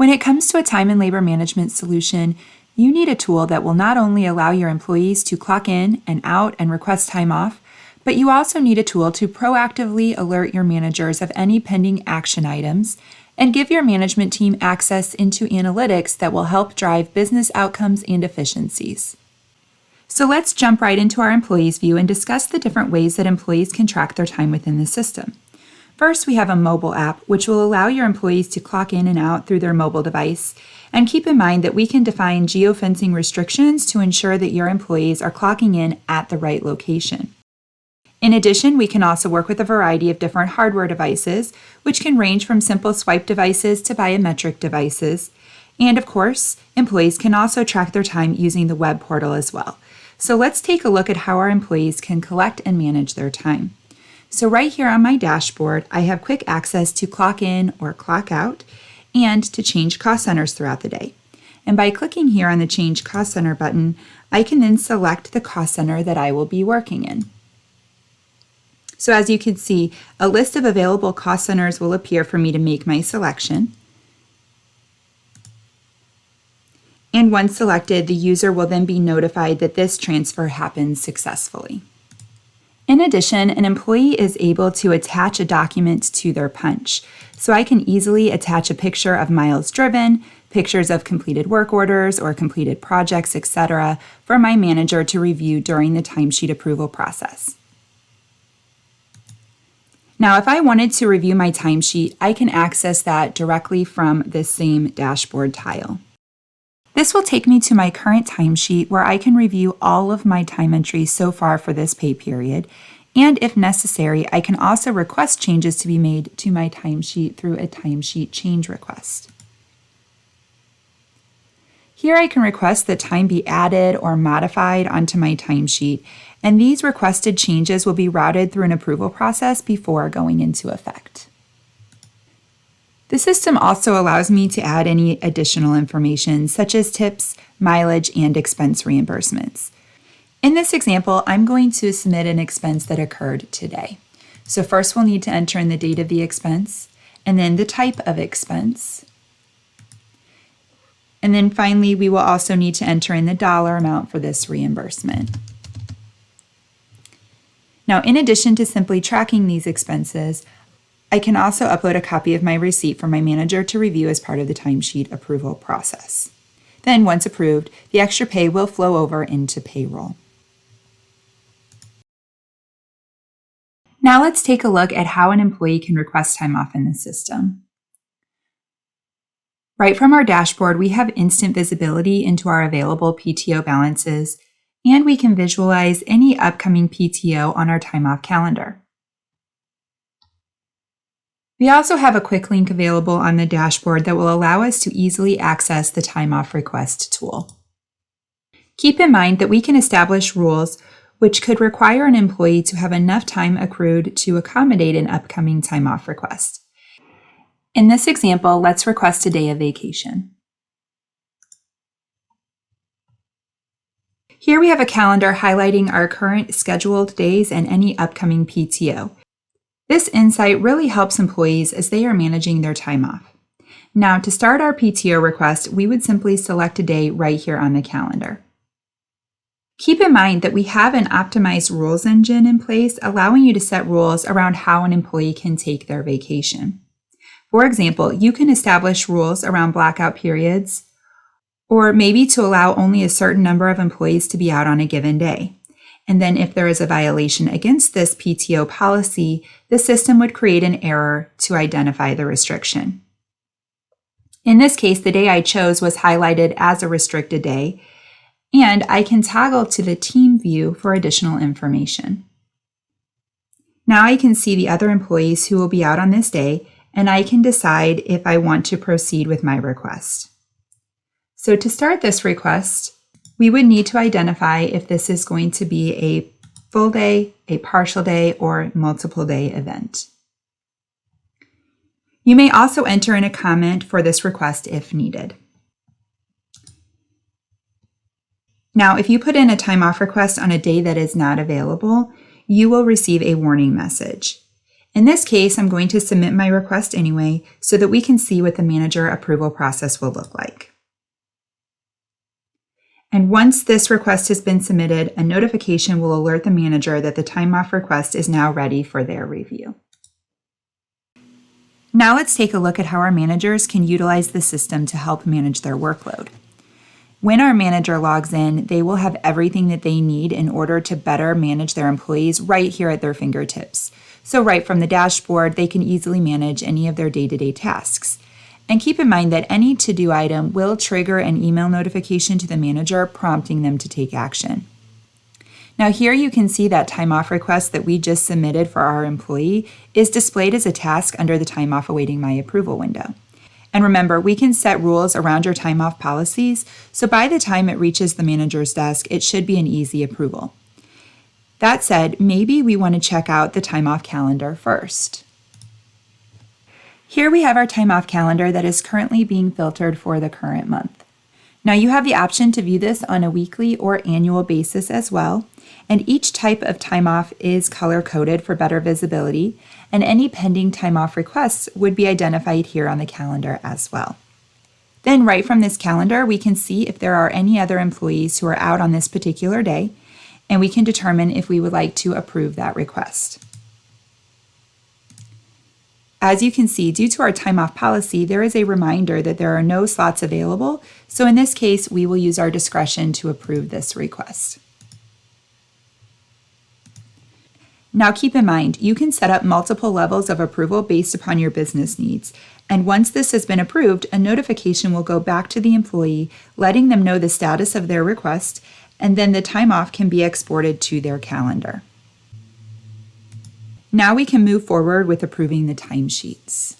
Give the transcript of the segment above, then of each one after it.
When it comes to a time and labor management solution, you need a tool that will not only allow your employees to clock in and out and request time off, but you also need a tool to proactively alert your managers of any pending action items and give your management team access into analytics that will help drive business outcomes and efficiencies. So let's jump right into our employees view and discuss the different ways that employees can track their time within the system. First, we have a mobile app, which will allow your employees to clock in and out through their mobile device. And keep in mind that we can define geofencing restrictions to ensure that your employees are clocking in at the right location. In addition, we can also work with a variety of different hardware devices, which can range from simple swipe devices to biometric devices. And of course, employees can also track their time using the web portal as well. So let's take a look at how our employees can collect and manage their time. So right here on my dashboard, I have quick access to clock in or clock out and to change cost centers throughout the day. And by clicking here on the Change Cost Center button, I can then select the cost center that I will be working in. So as you can see, a list of available cost centers will appear for me to make my selection. And once selected, the user will then be notified that this transfer happened successfully. In addition, an employee is able to attach a document to their punch. So I can easily attach a picture of miles driven, pictures of completed work orders or completed projects, etc., for my manager to review during the timesheet approval process. Now, if I wanted to review my timesheet, I can access that directly from this same dashboard tile. This will take me to my current timesheet where I can review all of my time entries so far for this pay period, and if necessary, I can also request changes to be made to my timesheet through a timesheet change request. Here I can request that time be added or modified onto my timesheet, and these requested changes will be routed through an approval process before going into effect. The system also allows me to add any additional information such as tips, mileage, and expense reimbursements. In this example, I'm going to submit an expense that occurred today. So first we'll need to enter in the date of the expense, and then the type of expense. And then finally, we will also need to enter in the dollar amount for this reimbursement. Now, in addition to simply tracking these expenses, I can also upload a copy of my receipt for my manager to review as part of the timesheet approval process. Then, once approved, the extra pay will flow over into payroll. Now let's take a look at how an employee can request time off in the system. Right from our dashboard, we have instant visibility into our available PTO balances, and we can visualize any upcoming PTO on our time off calendar. We also have a quick link available on the dashboard that will allow us to easily access the time off request tool. Keep in mind that we can establish rules which could require an employee to have enough time accrued to accommodate an upcoming time off request. In this example, let's request a day of vacation. Here we have a calendar highlighting our current scheduled days and any upcoming PTO. This insight really helps employees as they are managing their time off. Now, to start our PTO request, we would simply select a day right here on the calendar. Keep in mind that we have an optimized rules engine in place, allowing you to set rules around how an employee can take their vacation. For example, you can establish rules around blackout periods, or maybe to allow only a certain number of employees to be out on a given day. And then if there is a violation against this PTO policy, the system would create an error to identify the restriction. In this case, the day I chose was highlighted as a restricted day, and I can toggle to the team view for additional information. Now I can see the other employees who will be out on this day, and I can decide if I want to proceed with my request. So to start this request, we would need to identify if this is going to be a full day, a partial day, or multiple day event. You may also enter in a comment for this request if needed. Now, if you put in a time off request on a day that is not available, you will receive a warning message. In this case, I'm going to submit my request anyway so that we can see what the manager approval process will look like. And once this request has been submitted, a notification will alert the manager that the time off request is now ready for their review. Now let's take a look at how our managers can utilize the system to help manage their workload. When our manager logs in, they will have everything that they need in order to better manage their employees right here at their fingertips. So right from the dashboard, they can easily manage any of their day-to-day tasks. And keep in mind that any to-do item will trigger an email notification to the manager prompting them to take action. Now here you can see that time off request that we just submitted for our employee is displayed as a task under the time off awaiting my approval window. And remember, we can set rules around your time off policies, so by the time it reaches the manager's desk, it should be an easy approval. That said, maybe we want to check out the time off calendar first. Here we have our time off calendar that is currently being filtered for the current month. Now you have the option to view this on a weekly or annual basis as well, and each type of time off is color-coded for better visibility, and any pending time off requests would be identified here on the calendar as well. Then right from this calendar, we can see if there are any other employees who are out on this particular day, and we can determine if we would like to approve that request. As you can see, due to our time off policy, there is a reminder that there are no slots available, so in this case, we will use our discretion to approve this request. Now keep in mind, you can set up multiple levels of approval based upon your business needs, and once this has been approved, a notification will go back to the employee, letting them know the status of their request, and then the time off can be exported to their calendar. Now we can move forward with approving the timesheets.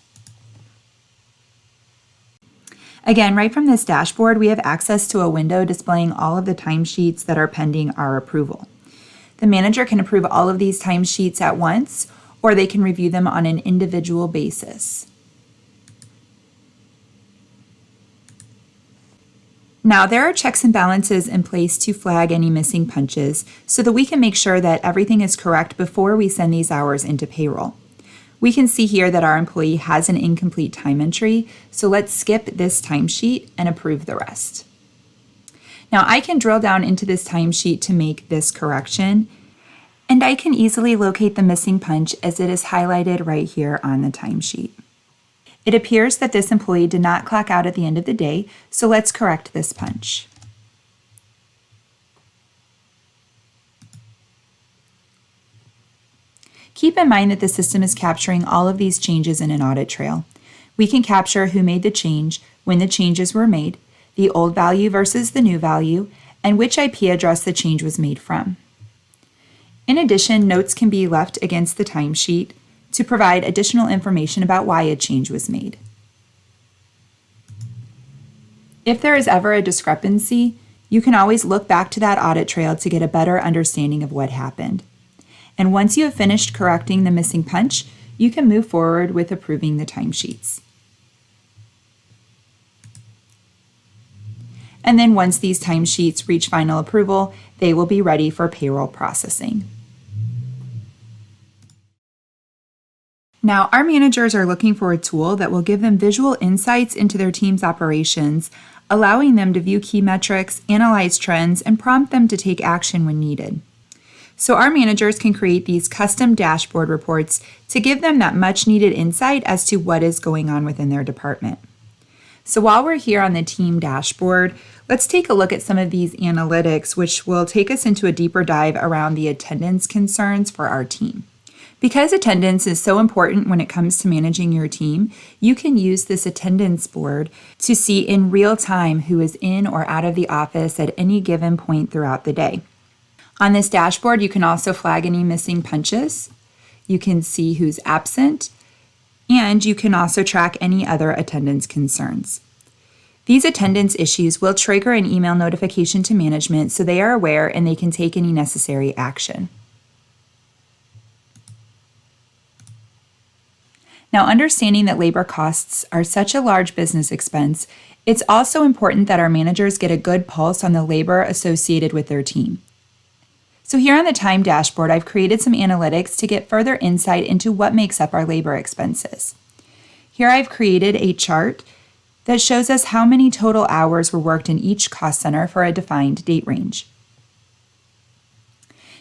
Again, right from this dashboard, we have access to a window displaying all of the timesheets that are pending our approval. The manager can approve all of these timesheets at once, or they can review them on an individual basis. Now, there are checks and balances in place to flag any missing punches so that we can make sure that everything is correct before we send these hours into payroll. We can see here that our employee has an incomplete time entry, so let's skip this timesheet and approve the rest. Now, I can drill down into this timesheet to make this correction, and I can easily locate the missing punch as it is highlighted right here on the timesheet. It appears that this employee did not clock out at the end of the day, so let's correct this punch. Keep in mind that the system is capturing all of these changes in an audit trail. We can capture who made the change, when the changes were made, the old value versus the new value, and which IP address the change was made from. In addition, notes can be left against the timesheet to provide additional information about why a change was made. If there is ever a discrepancy, you can always look back to that audit trail to get a better understanding of what happened. And once you have finished correcting the missing punch, you can move forward with approving the timesheets. And then once these timesheets reach final approval, they will be ready for payroll processing. Now, our managers are looking for a tool that will give them visual insights into their team's operations, allowing them to view key metrics, analyze trends, and prompt them to take action when needed. So our managers can create these custom dashboard reports to give them that much-needed insight as to what is going on within their department. So while we're here on the team dashboard, let's take a look at some of these analytics, which will take us into a deeper dive around the attendance concerns for our team. Because attendance is so important when it comes to managing your team, you can use this attendance board to see in real time who is in or out of the office at any given point throughout the day. On this dashboard, you can also flag any missing punches. You can see who's absent, and you can also track any other attendance concerns. These attendance issues will trigger an email notification to management so they are aware and they can take any necessary action. Now, understanding that labor costs are such a large business expense, it's also important that our managers get a good pulse on the labor associated with their team. So here on the time dashboard, I've created some analytics to get further insight into what makes up our labor expenses. Here I've created a chart that shows us how many total hours were worked in each cost center for a defined date range.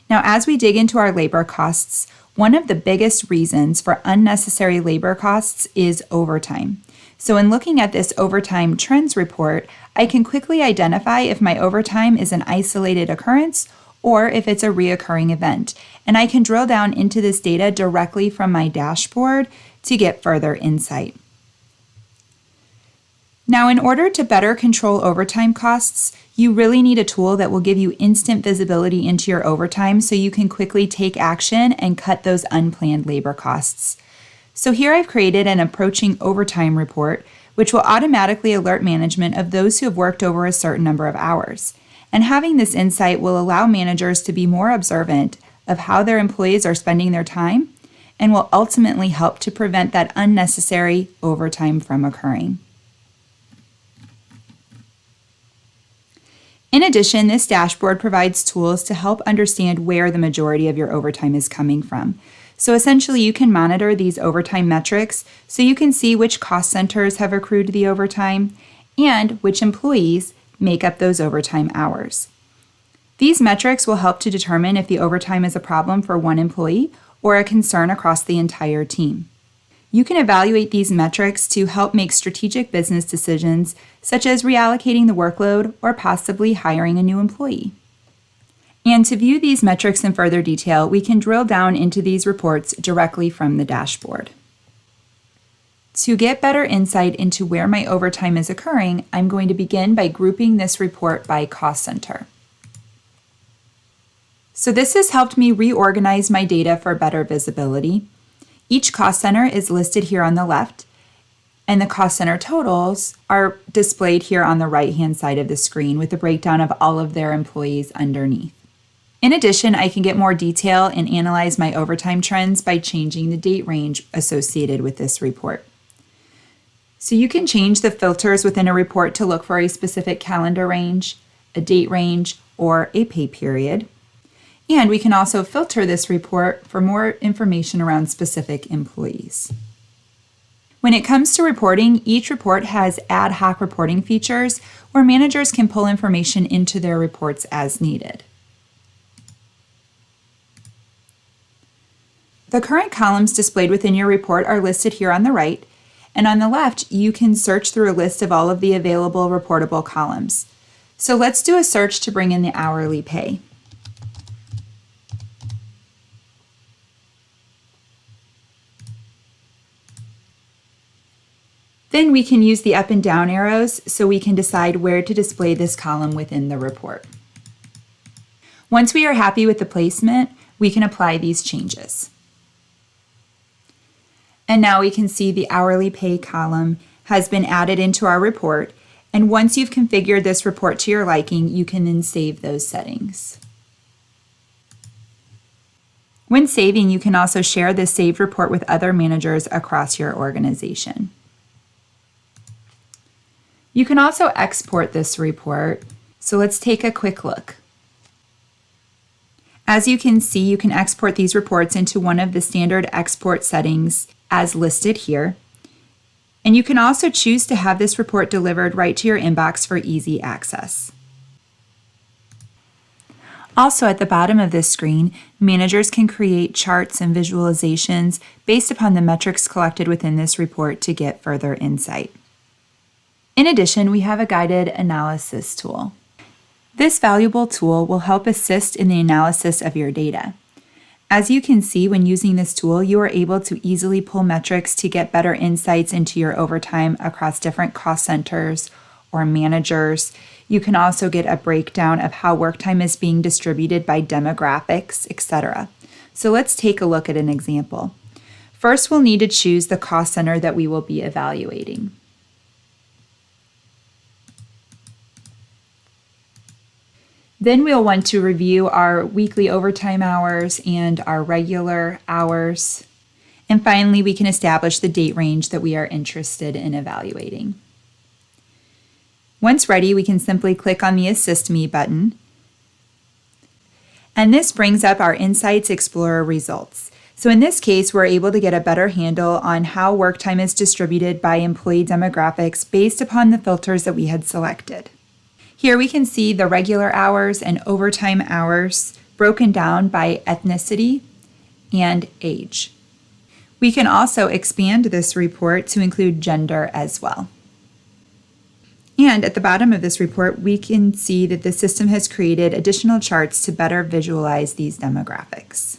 Now, as we dig into our labor costs, one of the biggest reasons for unnecessary labor costs is overtime. So in looking at this overtime trends report, I can quickly identify if my overtime is an isolated occurrence or if it's a reoccurring event. And I can drill down into this data directly from my dashboard to get further insight. Now, in order to better control overtime costs, you really need a tool that will give you instant visibility into your overtime so you can quickly take action and cut those unplanned labor costs. So here I've created an approaching overtime report, which will automatically alert management of those who have worked over a certain number of hours. And having this insight will allow managers to be more observant of how their employees are spending their time and will ultimately help to prevent that unnecessary overtime from occurring. In addition, this dashboard provides tools to help understand where the majority of your overtime is coming from. So essentially, you can monitor these overtime metrics so you can see which cost centers have accrued the overtime and which employees make up those overtime hours. These metrics will help to determine if the overtime is a problem for one employee or a concern across the entire team. You can evaluate these metrics to help make strategic business decisions, such as reallocating the workload or possibly hiring a new employee. And to view these metrics in further detail, we can drill down into these reports directly from the dashboard. To get better insight into where my overtime is occurring, I'm going to begin by grouping this report by cost center. So this has helped me reorganize my data for better visibility. Each cost center is listed here on the left, and the cost center totals are displayed here on the right-hand side of the screen with a breakdown of all of their employees underneath. In addition, I can get more detail and analyze my overtime trends by changing the date range associated with this report. So you can change the filters within a report to look for a specific calendar range, a date range, or a pay period. And we can also filter this report for more information around specific employees. When it comes to reporting, each report has ad hoc reporting features where managers can pull information into their reports as needed. The current columns displayed within your report are listed here on the right, and on the left, you can search through a list of all of the available reportable columns. So let's do a search to bring in the hourly pay. Then we can use the up and down arrows so we can decide where to display this column within the report. Once we are happy with the placement, we can apply these changes. And now we can see the hourly pay column has been added into our report. And once you've configured this report to your liking, you can then save those settings. When saving, you can also share this saved report with other managers across your organization. You can also export this report, so let's take a quick look. As you can see, you can export these reports into one of the standard export settings as listed here. And you can also choose to have this report delivered right to your inbox for easy access. Also at the bottom of this screen, managers can create charts and visualizations based upon the metrics collected within this report to get further insight. In addition, we have a guided analysis tool. This valuable tool will help assist in the analysis of your data. As you can see, when using this tool, you are able to easily pull metrics to get better insights into your overtime across different cost centers or managers. You can also get a breakdown of how work time is being distributed by demographics, etc. So let's take a look at an example. First, we'll need to choose the cost center that we will be evaluating. Then we'll want to review our weekly overtime hours and our regular hours. And finally, we can establish the date range that we are interested in evaluating. Once ready, we can simply click on the Assist Me button. And this brings up our Insights Explorer results. So in this case, we're able to get a better handle on how work time is distributed by employee demographics based upon the filters that we had selected. Here we can see the regular hours and overtime hours broken down by ethnicity and age. We can also expand this report to include gender as well. And at the bottom of this report, we can see that the system has created additional charts to better visualize these demographics.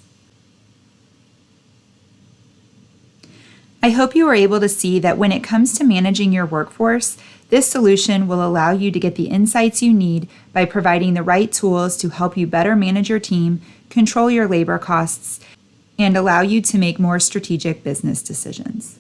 I hope you were able to see that when it comes to managing your workforce, this solution will allow you to get the insights you need by providing the right tools to help you better manage your team, control your labor costs, and allow you to make more strategic business decisions.